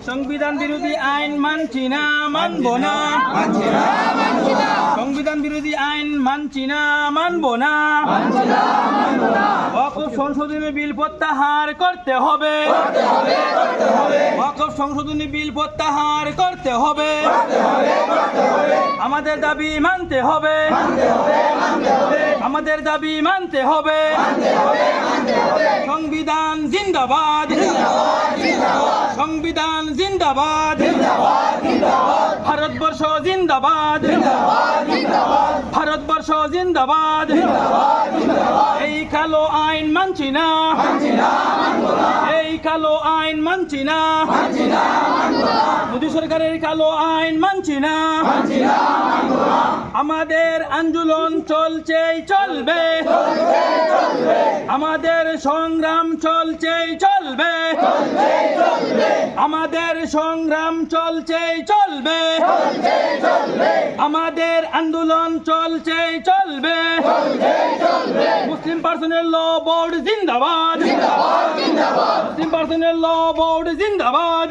সংবিধান বিরোধী আইন মানছি না, মানব না। সংবিধান বিরোধী আইন মানছি না, মানব না। ওয়াকফ সংশোধনী বিল প্রত্যাহার করতে হবে। ওয়াকফ সংশোধনী বিল প্রত্যাহার করতে হবে। আমাদের দাবি মানতে হবে। আমাদের দাবি মানতে হবে। সংবিধান জিন্দাবাদ, সংবিধান জিন্দাবাদ, ভারতবর্ষ জিন্দাবাদ, ভারতবর্ষ জিন্দাবাদ। এই কালো আইন মানছি না, এই কালো আইন মানছি না। মোদী সরকারের কালো আইন মানছি না। আমাদের আন্দোলন চলছেই চলবে, আমাদের সংগ্রাম চলছেই চলবে, আমাদের সংগ্রাম চলছেই চলবে, আমাদের আন্দোলন চলছেই চলবে। মুসলিম পার্সোনাল ল বোর্ড জিন্দাবাদ, মুসলিম পার্সোনাল ল বোর্ড জিন্দাবাদ।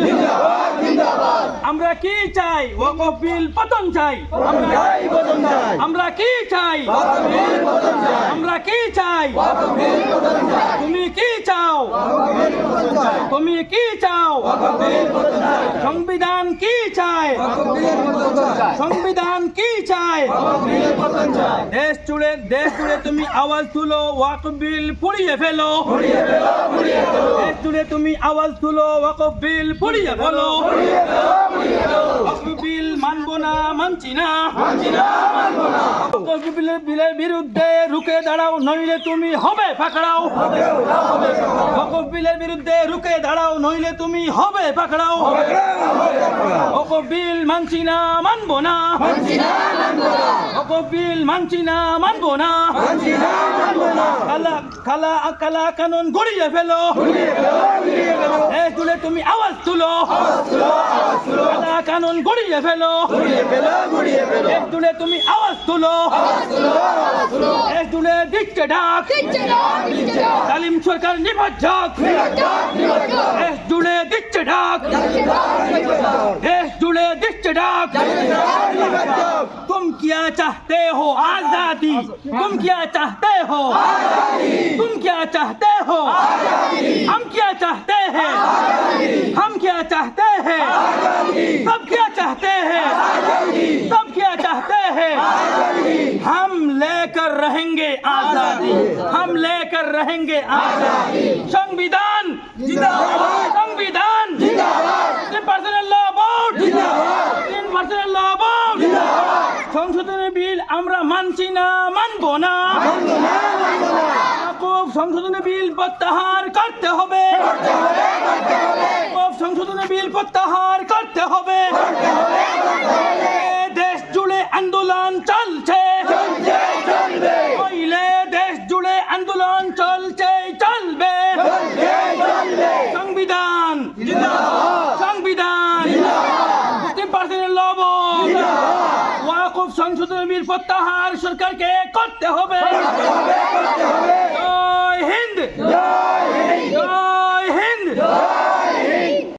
আমরা কি চাই? ওয়াকফ বিল পতন চাই। আমরা কি চাই? আমরা কি চাই? তুমি কি চাও? তুমি কি চাও? সংবিধান কি চায়? সংবিধান কি চায়? দেশ জুড়ে তুমি আওয়াজ তুলো, ওয়াকফ বিল পুড়িয়ে ফেলো। দেশ জুড়ে তুমি আওয়াজ তুলো, ওয়াকফ বিল পুড়িয়ে ফেলো। ওয়াকফ বিল মানবো না, মানছি না। ওয়াকফ বিলের বিরুদ্ধে রুখে দাঁড়াও, নইলে তুমি হবে পাকড়াও। ওয়াকফ বিলের বিরুদ্ধে রুখে দাঁড়াও, নইলে তুমি হবে পাকড়াও। ওয়াকফ বিল মানছি না, মানবো না। ওয়াকফ বিল মানছি না, মানবো না। কালা কালা কানুন গড়িয়ে ফেলো। দেশ জুড়ে তুমি আওয়াজ তুলো, কালা কানুন গড়িয়ে ফেলো। দেশ জুড়ে তুমি আওয়াজ তুলো, দেশ জুড়ে দিচ্ছে ডাক, তালিম সরকার নিমজ্জক। দেশ জুড়ে দিচ্ছে ডাক, देश जुड़े दिष्ट डाक। तुम क्या चाहते हो? आजादी। तुम क्या चाहते हो? तुम क्या चाहते हो? हम क्या चाहते हैं? हम क्या चाहते हैं? सब क्या चाहते हैं? सब क्या चाहते हैं? हम लेकर रहेंगे आजादी, हम लेकर रहेंगे आजादी। संविधान जिंदाबाद, संविधान जिंदाबाद। পার্সোনাল ল বোর্ড জিন্দাবাদ, পার্সোনাল ল বোর্ড জিন্দাবাদ। সংশোধনী বিল আমরা মানছি না, মানবো না। সংশোধনী বিল প্রত্যাহার করতে হবে, সংশোধনী বিল প্রত্যাহার করতে হবে। দেশ জুড়ে আন্দোলন চলছে, দেশ জুড়ে আন্দোলন চলছে চলবে। সংবিধান সংবিধান, মুসলিম পার্সোনাল ল বোর্ড, ওয়াকফ সংশোধনী বিল প্রত্যাহার সরকারকে করতে হবে। জয় হিন্দ, জয় হিন্দ, জয় হিন্দ।